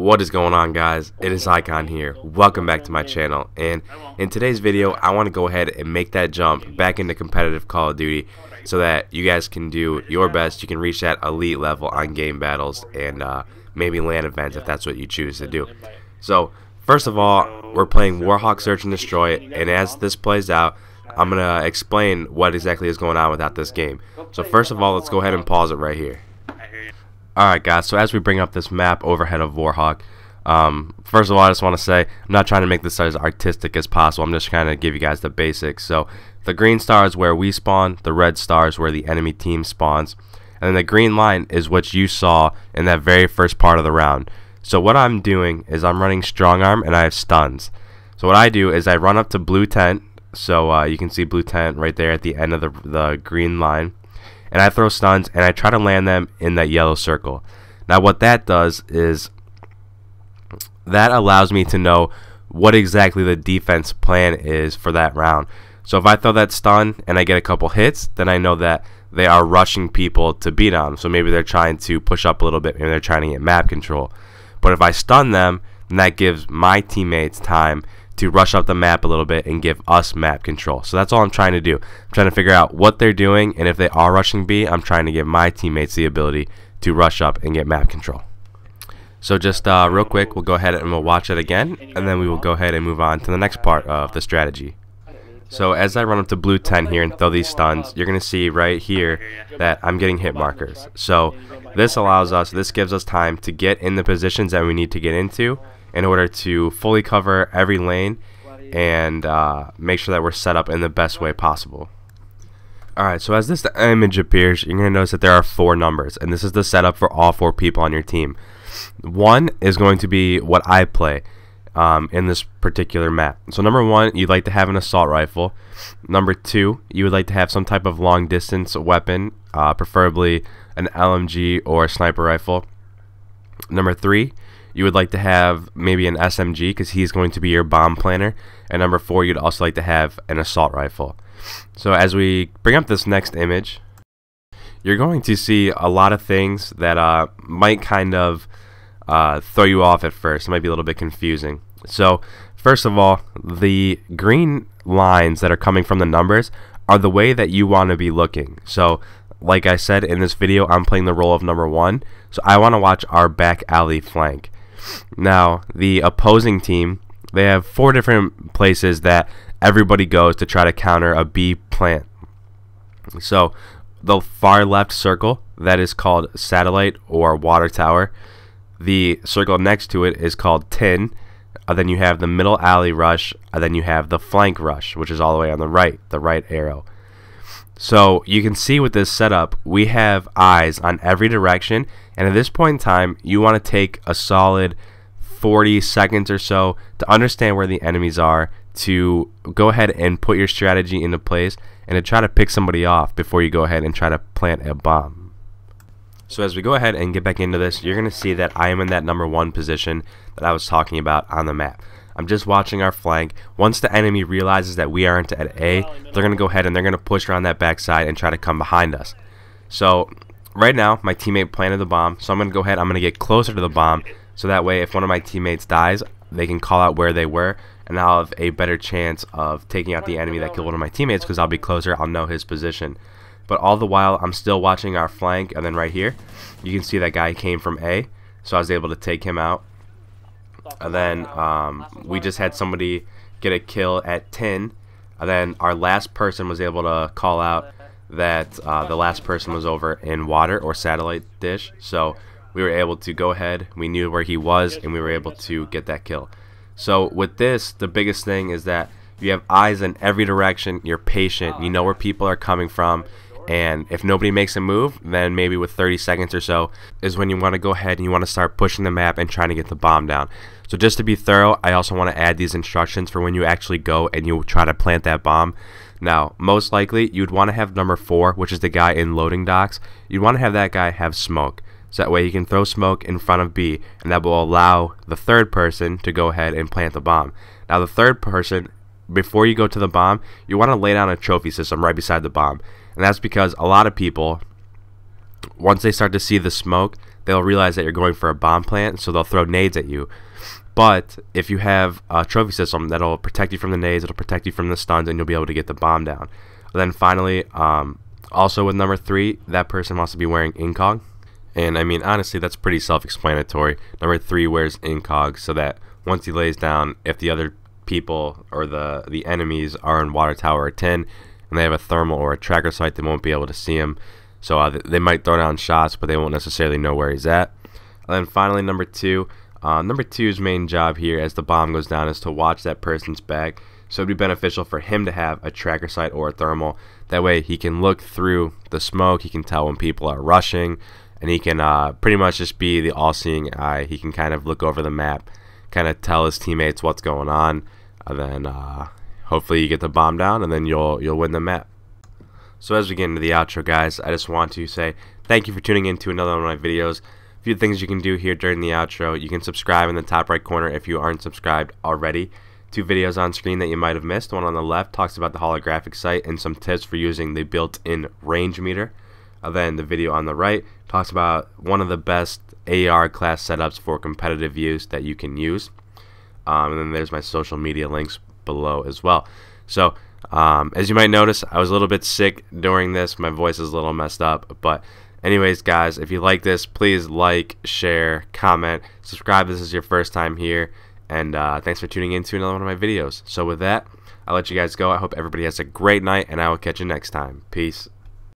What is going on, guys? It is Icon here. Welcome back to my channel, and in today's video I want to go ahead and make that jump back into competitive Call of Duty so that you guys can do your best. You can reach that elite level on game battles and maybe LAN events if that's what you choose to do. So first of all, we're playing Warhawk Search and Destroy, and as this plays out, I'm going to explain what exactly is going on without this game. So first of all, let's go ahead and pause it right here. Alright guys, so as we bring up this map overhead of Warhawk, first of all I just want to say, I'm not trying to make this as artistic as possible, I'm just trying to give you guys the basics. So the green star is where we spawn, the red star is where the enemy team spawns, and then the green line is what you saw in that very first part of the round. So what I'm doing is I'm running strong arm and I have stuns. So what I do is I run up to blue tent, so you can see blue tent right there at the end of the green line, and I throw stuns and I try to land them in that yellow circle. Now what that does is that allows me to know what exactly the defense plan is for that round. So if I throw that stun and I get a couple hits, then I know that they are rushing people to beat them. So maybe they're trying to push up a little bit, maybe they're trying to get map control. But if I stun them, then that gives my teammates time to rush up the map a little bit and give us map control. So that's all I'm trying to do. I'm trying to figure out what they're doing, and if they are rushing B, I'm trying to give my teammates the ability to rush up and get map control. So just real quick, we'll go ahead and we'll watch it again, and then we will go ahead and move on to the next part of the strategy. So as I run up to blue 10 here and throw these stuns, you're going to see right here that I'm getting hit markers. So this gives us time to get in the positions that we need to get into in order to fully cover every lane and make sure that we're set up in the best way possible. Alright, so as this image appears, you're going to notice that there are 4 numbers, and this is the setup for all 4 people on your team. 1 is going to be what I play in this particular map. So number 1, you'd like to have an assault rifle. Number 2, you would like to have some type of long distance weapon, preferably an LMG or a sniper rifle. Number 3, you would like to have maybe an SMG because he's going to be your bomb planner. And number 4, you'd also like to have an assault rifle. So as we bring up this next image, you're going to see a lot of things that might kind of throw you off at first. It might be a little bit confusing. So first of all, the green lines that are coming from the numbers are the way that you want to be looking. So like I said in this video, I'm playing the role of number 1, so I want to watch our back alley flank. Now the opposing team, they have 4 different places that everybody goes to try to counter a B plant. So the far left circle, that is called satellite or water tower. The circle next to it is called tin. Then you have the middle alley rush, and then you have the flank rush, which is all the way on the right arrow. So you can see with this setup, we have eyes on every direction, and at this point in time, you want to take a solid 40 seconds or so to understand where the enemies are, to go ahead and put your strategy into place, and to try to pick somebody off before you go ahead and try to plant a bomb. So as we go ahead and get back into this, you're going to see that I am in that number 1 position that I was talking about on the map. I'm just watching our flank. Once the enemy realizes that we aren't at A, they're going to go ahead and they're going to push around that backside and try to come behind us. So right now, my teammate planted the bomb, so I'm going to go ahead, I'm going to get closer to the bomb, so that way if one of my teammates dies, they can call out where they were, and I'll have a better chance of taking out the enemy that killed one of my teammates because I'll be closer, I'll know his position. But all the while, I'm still watching our flank, and then right here, you can see that guy came from A, so I was able to take him out. And then we just had somebody get a kill at 10, and then our last person was able to call out that the last person was over in water or satellite dish, so we were able to go ahead, we knew where he was, and we were able to get that kill. So with this, the biggest thing is that you have eyes in every direction, you're patient, you know where people are coming from, and if nobody makes a move, then maybe with 30 seconds or so is when you want to go ahead and you want to start pushing the map and trying to get the bomb down. So just to be thorough, I also want to add these instructions for when you actually go and you try to plant that bomb. Now, most likely, you'd want to have number 4, which is the guy in loading docks. You'd want to have that guy have smoke. So that way you can throw smoke in front of B, and that will allow the third person to go ahead and plant the bomb. Now the third person, before you go to the bomb, you want to lay down a trophy system right beside the bomb. And that's because a lot of people, once they start to see the smoke, they'll realize that you're going for a bomb plant, so they'll throw nades at you. But if you have a trophy system, that'll protect you from the nades, it'll protect you from the stuns, and you'll be able to get the bomb down. Then finally, also with number 3, that person wants to be wearing incog. And I mean, honestly, that's pretty self-explanatory. Number 3 wears incog so that once he lays down, if the other people or the enemies are in water tower or tin and they have a thermal or a tracker sight, they won't be able to see him. So they might throw down shots, but they won't necessarily know where he's at. And then finally, number 2. Number 2's main job here as the bomb goes down is to watch that person's back. So it'd be beneficial for him to have a tracker sight or a thermal. That way he can look through the smoke, he can tell when people are rushing, and he can pretty much just be the all-seeing eye. He can kind of look over the map, kind of tell his teammates what's going on, and then hopefully you get the bomb down, and then you'll win the map. So as we get into the outro, guys, I just want to say thank you for tuning in to another one of my videos. A few things you can do here during the outro. You can subscribe in the top right corner if you aren't subscribed already. 2 videos on screen that you might have missed. One on the left talks about the holographic sight and some tips for using the built-in range meter. Then the video on the right talks about one of the best AR class setups for competitive use that you can use. And then there's my social media links below as well. So as you might notice, I was a little bit sick during this. My voice is a little messed up. But anyways, guys, if you like this, please like, share, comment, subscribe if this is your first time here. And thanks for tuning in to another one of my videos. So with that, I'll let you guys go. I hope everybody has a great night, and I will catch you next time. Peace.